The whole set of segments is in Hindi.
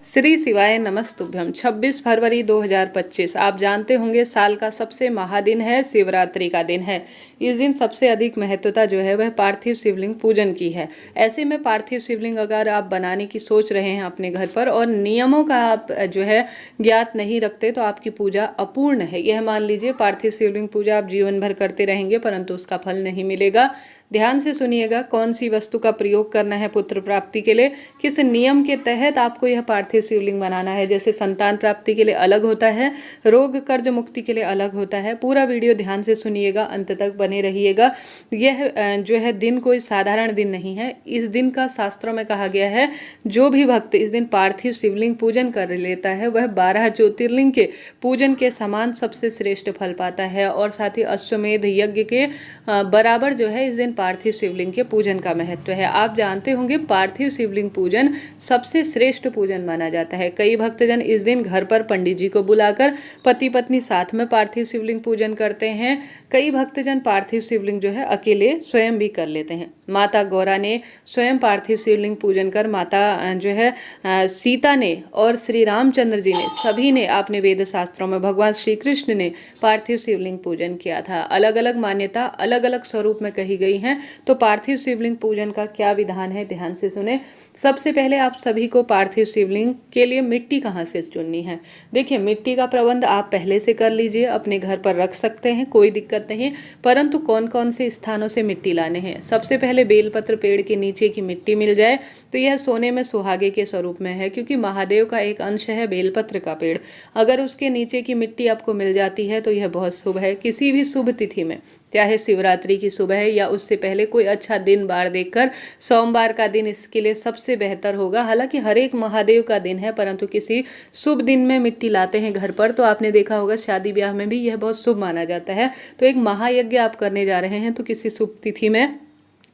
श्री शिवाय नमस्तुभ्यम। 26 फरवरी 2025 आप जानते होंगे साल का सबसे महादिन है, शिवरात्रि का दिन है। इस दिन सबसे अधिक महत्वता जो है वह पार्थिव शिवलिंग पूजन की है। ऐसे में पार्थिव शिवलिंग अगर आप बनाने की सोच रहे हैं अपने घर पर और नियमों का आप जो है ज्ञात नहीं रखते तो आपकी पूजा अपूर्ण है। यह मान लीजिए पार्थिव शिवलिंग पूजा आप जीवन भर करते रहेंगे परंतु उसका फल नहीं मिलेगा। ध्यान से सुनिएगा कौन सी वस्तु का प्रयोग करना है पुत्र प्राप्ति के लिए, किस नियम के तहत आपको यह पार्थिव शिवलिंग बनाना है। जैसे संतान प्राप्ति के लिए अलग होता है, रोग कर्ज मुक्ति के लिए अलग होता है। पूरा वीडियो ध्यान से सुनिएगा, अंत तक बने रहिएगा। यह जो है दिन कोई साधारण दिन नहीं है। इस दिन का शास्त्रों में कहा गया है जो भी भक्त इस दिन पार्थिव शिवलिंग पूजन कर लेता है वह 12 ज्योतिर्लिंग के पूजन के समान सबसे श्रेष्ठ फल पाता है। और साथ ही अश्वमेध यज्ञ के बराबर जो है इस दिन पार्थिव शिवलिंग के पूजन का महत्व है। आप जानते होंगे पार्थिव शिवलिंग पूजन सबसे श्रेष्ठ पूजन माना जाता है। कई भक्तजन इस दिन घर पर पंडित जी को बुलाकर पति पत्नी साथ में पार्थिव शिवलिंग पूजन करते हैं। कई भक्तजन पार्थिव शिवलिंग जो है अकेले स्वयं भी कर लेते हैं। माता गौरा ने स्वयं पार्थिव शिवलिंग पूजन कर माता जो है सीता ने और श्री रामचंद्र जी ने सभी ने आपने वेद शास्त्रों में भगवान श्री कृष्ण ने पार्थिव शिवलिंग पूजन किया था। अलग अलग मान्यता अलग अलग स्वरूप में कही गई हैं। तो पार्थिव शिवलिंग पूजन का क्या विधान है ध्यान से सुने। सबसे पहले आप सभी को पार्थिव शिवलिंग के लिए मिट्टी कहाँ से चुननी है। देखिए मिट्टी का प्रबंध आप पहले से कर लीजिए, अपने घर पर रख सकते हैं, कोई दिक्कत नहीं। परंतु कौन कौन से स्थानों से मिट्टी लाने हैं। सबसे पहले बेलपत्र पेड़ के नीचे की मिट्टी मिल जाए तो यह सोने में सुहागे के स्वरूप में है, क्योंकि महादेव का एक अंश है बेलपत्र का पेड़। अगर उसके नीचे की मिट्टी आपको मिल जाती है तो यह बहुत शुभ है। किसी भी शुभ तिथि में, चाहे शिवरात्रि की सुबह है या उससे पहले कोई अच्छा दिन बार देखकर, सोमवार का दिन इसके लिए सबसे बेहतर होगा। हालांकि हर एक महादेव का दिन है परंतु किसी शुभ दिन में मिट्टी लाते हैं घर पर तो आपने देखा होगा शादी ब्याह में भी यह बहुत शुभ माना जाता है। तो एक महायज्ञ आप करने जा रहे हैं तो किसी शुभ तिथि में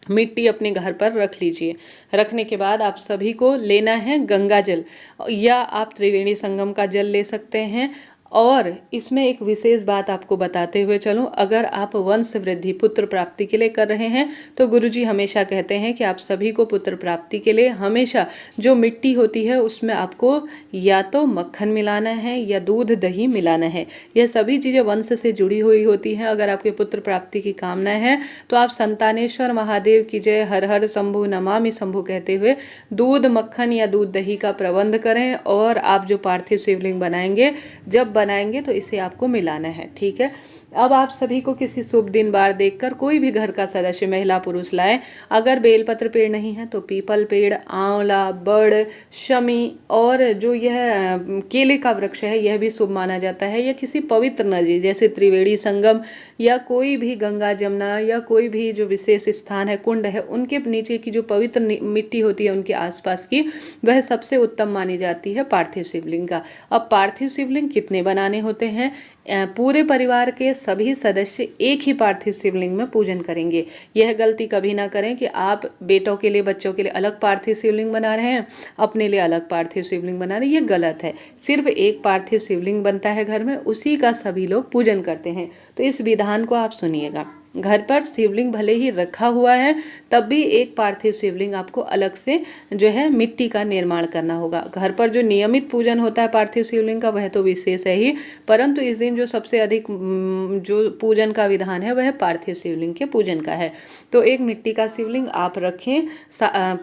मिट्टी अपने घर पर रख लीजिए। रखने के बाद आप सभी को लेना है गंगा जल या आप त्रिवेणी संगम का जल ले सकते हैं। और इसमें एक विशेष बात आपको बताते हुए चलूं, अगर आप वंश वृद्धि पुत्र प्राप्ति के लिए कर रहे हैं तो गुरुजी हमेशा कहते हैं कि आप सभी को पुत्र प्राप्ति के लिए हमेशा जो मिट्टी होती है उसमें आपको या तो मक्खन मिलाना है या दूध दही मिलाना है। यह सभी चीज़ें वंश से जुड़ी हुई होती हैं। अगर आपके पुत्र प्राप्ति की कामना है तो आप संतानेश्वर महादेव की जय, हर हर शंभु नमामि शंभु कहते हुए दूध मक्खन या दूध दही का प्रबंध करें। और आप जो पार्थिव शिवलिंग बनाएंगे जब बनाएंगे तो इसे आपको मिलाना है, ठीक है। अब आप सभी को किसी शुभ दिन बार देखकर कोई भी घर का सदस्य महिला पुरुष लाए। अगर बेलपत्र पेड़ नहीं है तो पीपल पेड़, आंवला, बड़, शमी और जो यह केले का वृक्ष है यह भी शुभ माना जाता है। या किसी पवित्र नदी जैसे त्रिवेणी संगम या कोई भी गंगा जमुना या कोई भी जो विशेष स्थान है, कुंड है, उनके नीचे की जो पवित्र मिट्टी होती है उनके आसपास की, वह सबसे उत्तम मानी जाती है पार्थिव शिवलिंग का। अब पार्थिव शिवलिंग कितने बनाने होते हैं। पूरे परिवार के सभी सदस्य एक ही पार्थिव शिवलिंग में पूजन करेंगे। यह गलती कभी ना करें कि आप बेटों के लिए बच्चों के लिए अलग पार्थिव शिवलिंग बना रहे हैं, अपने लिए अलग पार्थिव शिवलिंग बना रहे हैं। ये गलत है। सिर्फ एक पार्थिव शिवलिंग बनता है घर में, उसी का सभी लोग पूजन करते हैं। तो इस विधान को आप सुनिएगा। घर पर शिवलिंग भले ही रखा हुआ है तब भी एक पार्थिव शिवलिंग आपको अलग से जो है मिट्टी का निर्माण करना होगा। घर पर जो नियमित पूजन होता है पार्थिव शिवलिंग का वह तो विशेष है ही, परंतु इस दिन जो सबसे अधिक जो पूजन का विधान है वह पार्थिव शिवलिंग के पूजन का है। तो एक मिट्टी का शिवलिंग आप रखें,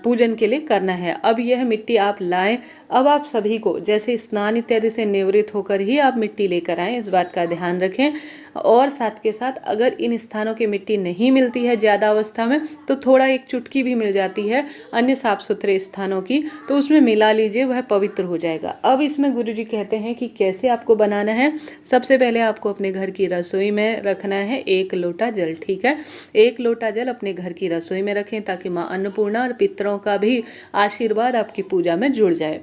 पूजन के लिए करना है। अब यह मिट्टी आप लाएं। अब आप सभी को जैसे स्नान इत्यादि से निवृत्त होकर ही आप मिट्टी लेकर आएँ, इस बात का ध्यान रखें। और साथ के साथ अगर इन स्थानों की मिट्टी नहीं मिलती है ज़्यादा अवस्था में तो थोड़ा एक चुटकी भी मिल जाती है अन्य साफ सुथरे स्थानों की, तो उसमें मिला लीजिए, वह पवित्र हो जाएगा। अब इसमें गुरुजी कहते हैं कि कैसे आपको बनाना है। सबसे पहले आपको अपने घर की रसोई में रखना है 1 लोटा जल, ठीक है। 1 लोटा जल अपने घर की रसोई में रखें ताकि माँ अन्नपूर्णा और पितरों का भी आशीर्वाद आपकी पूजा में जुड़ जाए।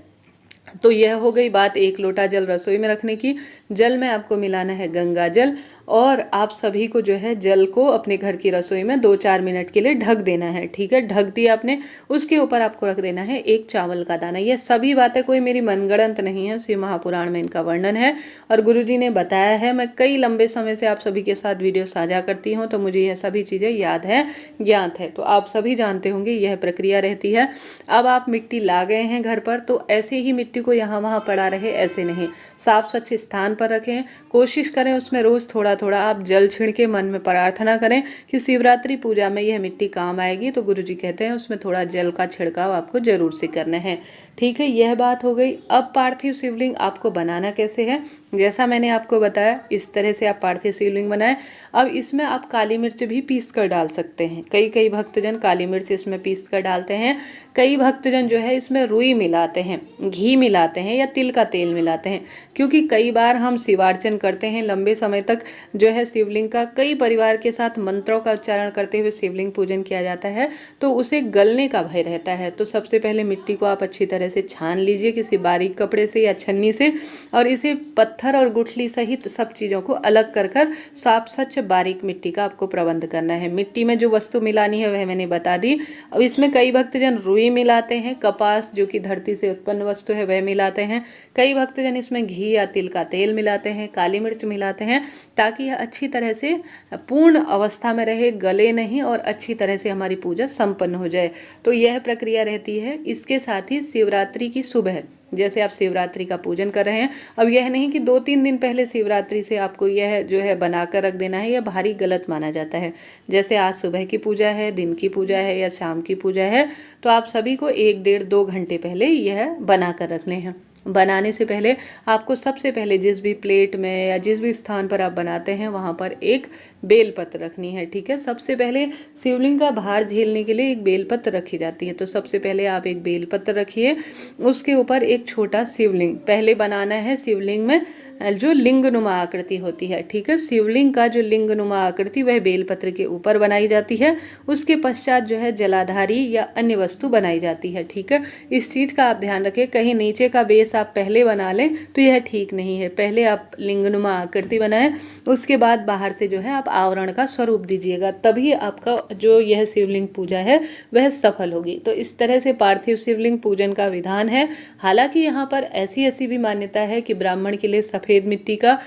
तो यह हो गई बात 1 लोटा जल रसोई में रखने की। जल में आपको मिलाना है गंगा जल। और आप सभी को जो है जल को अपने घर की रसोई में 2-4 मिनट के लिए ढक देना है। ठीक है, ढक दिया आपने, उसके ऊपर आपको रख देना है एक चावल का दाना। ये सभी बातें कोई मेरी मनगढ़ंत नहीं है, शिव महापुराण में इनका वर्णन है और गुरुजी ने बताया है। मैं कई लंबे समय से आप सभी के साथ वीडियो साझा करती हूँ, तो मुझे यह सभी चीज़ें याद है, ज्ञात है। तो आप सभी जानते होंगे यह प्रक्रिया रहती है। अब आप मिट्टी ला गए हैं घर पर, तो ऐसे ही मिट्टी को यहाँ वहाँ पड़ा रहे ऐसे नहीं, साफ स्वच्छ स्थान पर रखें। कोशिश करें उसमें रोज थोड़ा थोड़ा आप जल छिड़के के मन में प्रार्थना करें कि शिवरात्रि पूजा में यह मिट्टी काम आएगी। तो गुरुजी कहते हैं उसमें थोड़ा जल का छिड़काव आपको जरूर से करना है। ठीक है, यह बात हो गई। अब पार्थिव शिवलिंग आपको बनाना कैसे है, जैसा मैंने आपको बताया इस तरह से आप पार्थिव शिवलिंग बनाएं। अब इसमें आप काली मिर्च भी पीस कर डाल सकते हैं। कई भक्तजन काली मिर्च इसमें पीस कर डालते हैं। कई भक्तजन जो है इसमें रुई मिलाते हैं, घी मिलाते हैं या तिल का तेल मिलाते हैं। क्योंकि कई बार हम शिवार्चन करते हैं लंबे समय तक, जो है शिवलिंग का कई परिवार के साथ मंत्रों का उच्चारण करते हुए शिवलिंग पूजन किया जाता है, तो उसे गलने का भय रहता है। तो सबसे पहले मिट्टी को आप अच्छी तरह से छान लीजिए किसी बारीक कपड़े से या छन्नी से, और इसे पत्थर और गुठली सहित सब चीज़ों को अलग कर कर साफ स्वच्छ बारीक मिट्टी का आपको प्रबंध करना है। मिट्टी में जो वस्तु मिलानी है वह मैंने बता दी। अब इसमें कई भक्तजन रुई मिलाते हैं, कपास जो कि धरती से उत्पन्न वस्तु है वह मिलाते हैं। कई भक्तजन इसमें घी या तिल का तेल मिलाते हैं, काली मिर्च मिलाते हैं, ताकि यह अच्छी तरह से पूर्ण अवस्था में रहे, गले नहीं, और अच्छी तरह से हमारी पूजा संपन्न हो जाए। तो यह प्रक्रिया रहती है। इसके साथ ही शिवरात्रि की सुबह, जैसे आप शिवरात्रि का पूजन कर रहे हैं, अब यह नहीं कि 2-3 दिन पहले शिवरात्रि से आपको यह जो है बनाकर रख देना है, यह भारी गलत माना जाता है। जैसे आज सुबह की पूजा है, दिन की पूजा है या शाम की पूजा है, तो आप सभी को 1-1.5-2 घंटे पहले यह बनाकर रखने हैं। बनाने से पहले आपको सबसे पहले जिस भी प्लेट में या जिस भी स्थान पर आप बनाते हैं वहाँ पर एक बेलपत्र रखनी है। ठीक है, सबसे पहले शिवलिंग का भार झेलने के लिए एक बेलपत्र रखी जाती है। तो सबसे पहले आप एक बेलपत्र रखिए, उसके ऊपर एक छोटा शिवलिंग पहले बनाना है। शिवलिंग में जो लिंगनुमा आकृति होती है, ठीक है, शिवलिंग का जो लिंगनुमा आकृति वह बेलपत्र के ऊपर बनाई जाती है। उसके पश्चात जो है जलाधारी या अन्य वस्तु बनाई जाती है। ठीक है, इस चीज़ का आप ध्यान रखें, कहीं नीचे का बेस आप पहले बना लें तो यह ठीक नहीं है। पहले आप लिंगनुमा आकृति बनाएं, उसके बाद बाहर से जो है आप आवरण का स्वरूप दीजिएगा, तभी आपका जो यह शिवलिंग पूजा है वह सफल होगी। तो इस तरह से पार्थिव शिवलिंग पूजन का विधान है। हालांकि यहाँ पर ऐसी भी मान्यता है कि ब्राह्मण के लिए सफेद मिट्टी का,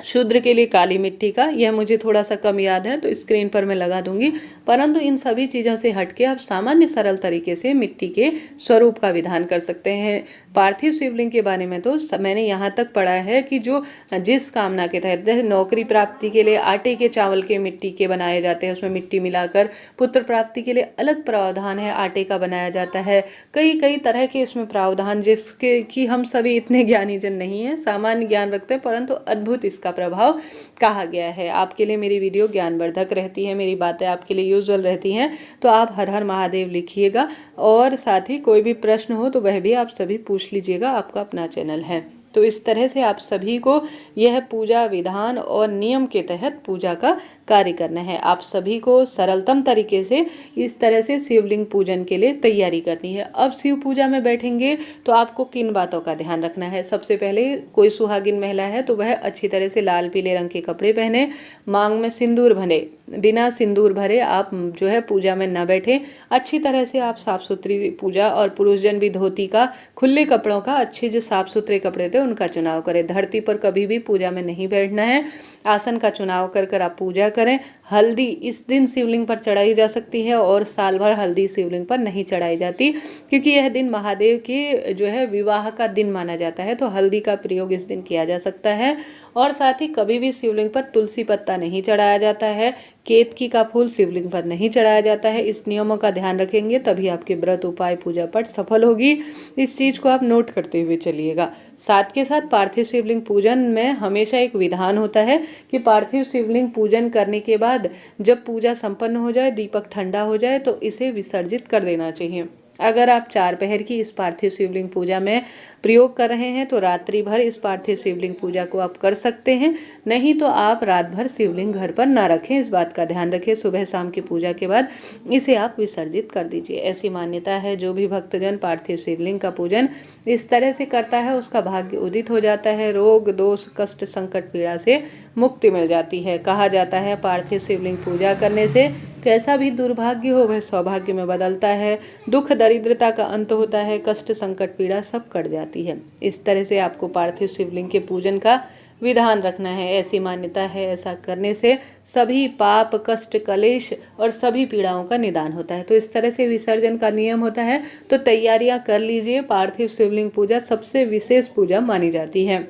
शूद्र के लिए काली मिट्टी का, यह मुझे थोड़ा सा कम याद है तो स्क्रीन पर मैं लगा दूंगी। परंतु इन सभी चीज़ों से हटके आप सामान्य सरल तरीके से मिट्टी के स्वरूप का विधान कर सकते हैं। पार्थिव शिवलिंग के बारे में तो मैंने यहाँ तक पढ़ा है कि जो जिस कामना के तहत, जैसे नौकरी प्राप्ति के लिए आटे के चावल के मिट्टी के बनाए जाते हैं, उसमें मिट्टी मिलाकर, पुत्र प्राप्ति के लिए अलग प्रावधान है, आटे का बनाया जाता है। कई तरह के इसमें प्रावधान, जिसके कि हम सभी इतने ज्ञानी जन नहीं हैं, सामान्य ज्ञान रखते हैं, परंतु अद्भुत इसका प्रभाव कहा गया है। आपके लिए मेरी वीडियो ज्ञानवर्धक रहती है, मेरी बातें आपके लिए यूजुअल रहती हैं, तो आप हर हर महादेव लिखिएगा, और साथ ही कोई भी प्रश्न हो तो वह भी आप सभी पूछ लीजिएगा, आपका अपना चैनल है। तो इस तरह से आप सभी को यह पूजा विधान और नियम के तहत पूजा का कार्य करना है। आप सभी को सरलतम तरीके से इस तरह से शिवलिंग पूजन के लिए तैयारी करनी है। अब शिव पूजा में बैठेंगे तो आपको किन बातों का ध्यान रखना है। सबसे पहले कोई सुहागिन महिला है तो वह अच्छी तरह से लाल पीले रंग के कपड़े पहने, मांग में सिंदूर भरे, बिना सिंदूर भरे आप जो है पूजा में न बैठे। अच्छी तरह से आप साफ सुथरी पूजा, और पुरुषजन भी धोती का, खुले कपड़ों का, अच्छे जो साफ सुथरे कपड़े थे उनका चुनाव करें। धरती पर कभी भी पूजा में नहीं बैठना है। आसन का चुनाव कर आप पूजा करें। हल्दी इस दिन शिवलिंग पर चढ़ाई जा सकती है, और साल भर हल्दी शिवलिंग पर नहीं चढ़ाई जाती, क्योंकि यह दिन महादेव के जो है विवाह का दिन माना जाता है। तो हल्दी का प्रयोग इस दिन किया जा सकता है। और साथ ही कभी भी शिवलिंग पर तुलसी पत्ता नहीं चढ़ाया जाता है, केतकी का फूल शिवलिंग पर नहीं चढ़ाया जाता है। इस नियमों का ध्यान रखेंगे तभी आपके व्रत उपाय पूजा पाठ सफल होगी। इस चीज़ को आप नोट करते हुए चलिएगा। साथ के साथ पार्थिव शिवलिंग पूजन में हमेशा एक विधान होता है कि पार्थिव शिवलिंग पूजन करने के बाद जब पूजा संपन्न हो जाए, दीपक ठंडा हो जाए, तो इसे विसर्जित कर देना चाहिए। अगर आप 4 पहर की इस पार्थिव शिवलिंग पूजा में प्रयोग कर रहे हैं तो रात्रि भर इस पार्थिव शिवलिंग पूजा को आप कर सकते हैं, नहीं तो आप रात भर शिवलिंग घर पर ना रखें। इस बात का ध्यान रखें। सुबह शाम की पूजा के बाद इसे आप विसर्जित कर दीजिए। ऐसी मान्यता है। जो भी भक्तजन पार्थिव शिवलिंग का पूजन इस तरह से करता है उसका भाग्य उदित हो जाता है, रोग दोष कष्ट संकट पीड़ा से मुक्ति मिल जाती है। कहा जाता है पार्थिव शिवलिंग पूजा करने से कैसा भी दुर्भाग्य हो वह सौभाग्य में बदलता है, दुख दरिद्रता का अंत होता है, कष्ट संकट पीड़ा सब कट जाती है। इस तरह से आपको पार्थिव शिवलिंग के पूजन का विधान रखना है। ऐसी मान्यता है, ऐसा करने से सभी पाप, कष्ट, कलेश और सभी पीड़ाओं का निदान होता है। तो इस तरह से विसर्जन का नियम होता है। तो तैयारियां कर लीजिए। पार्थिव शिवलिंग पूजा सबसे विशेष पूजा मानी जाती है।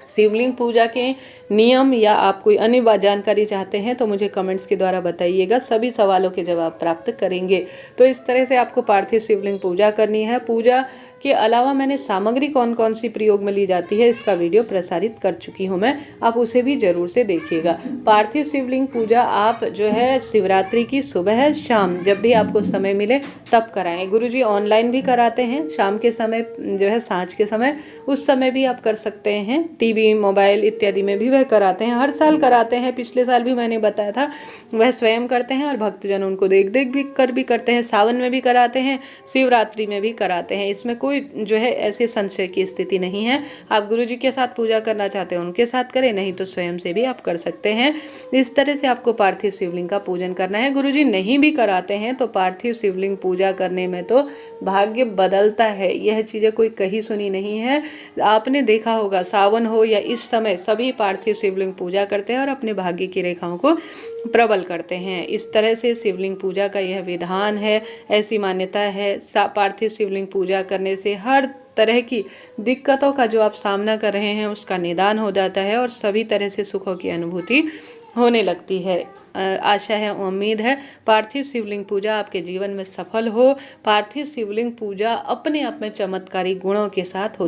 शिवलिंग पूजा के नियम या आप कोई अन्य जानकारी चाहते हैं तो मुझे कमेंट्स के द्वारा बताइएगा, सभी सवालों के जवाब प्राप्त करेंगे। तो इस तरह से आपको पार्थिव शिवलिंग पूजा करनी है। पूजा के अलावा मैंने सामग्री कौन कौन सी प्रयोग में ली जाती है इसका वीडियो प्रसारित कर चुकी हूँ मैं, आप उसे भी जरूर से देखिएगा। पार्थिव शिवलिंग पूजा आप जो है शिवरात्रि की सुबह शाम जब भी आपको समय मिले तब कराएं। गुरुजी ऑनलाइन भी कराते हैं, शाम के समय जो है सांझ के समय, उस समय भी आप कर सकते हैं। टीवी, मोबाइल इत्यादि में भी वह कराते हैं, हर साल कराते हैं। पिछले साल भी मैंने बताया था, वह स्वयं करते हैं और भक्तजन उनको देख देख भी करते हैं। सावन में भी कराते हैं, शिवरात्रि में भी कराते हैं। इसमें कोई जो है ऐसे संशय की स्थिति नहीं है। आप गुरुजी के साथ पूजा करना चाहते हैं उनके साथ करें, नहीं तो स्वयं से भी आप कर सकते हैं। इस तरह से आपको पार्थिव शिवलिंग का पूजन करना है। गुरुजी नहीं भी कराते हैं तो पार्थिव शिवलिंग पूजा करने में तो भाग्य बदलता है। यह चीज़ें कोई कही सुनी नहीं है, आपने देखा होगा सावन हो या इस समय सभी पार्थिव शिवलिंग पूजा करते हैं और अपने भाग्य की रेखाओं को प्रबल करते हैं। इस तरह से शिवलिंग पूजा का यह विधान है, ऐसी मान्यता है। पार्थिव शिवलिंग पूजा करने से हर तरह की दिक्कतों का जो आप सामना कर रहे हैं उसका निदान हो जाता है और सभी तरह से सुखों की अनुभूति होने लगती है। आशा है, उम्मीद है पार्थिव शिवलिंग पूजा आपके जीवन में सफल हो। पार्थिव शिवलिंग पूजा अपने आप में चमत्कारी गुणों के साथ हो।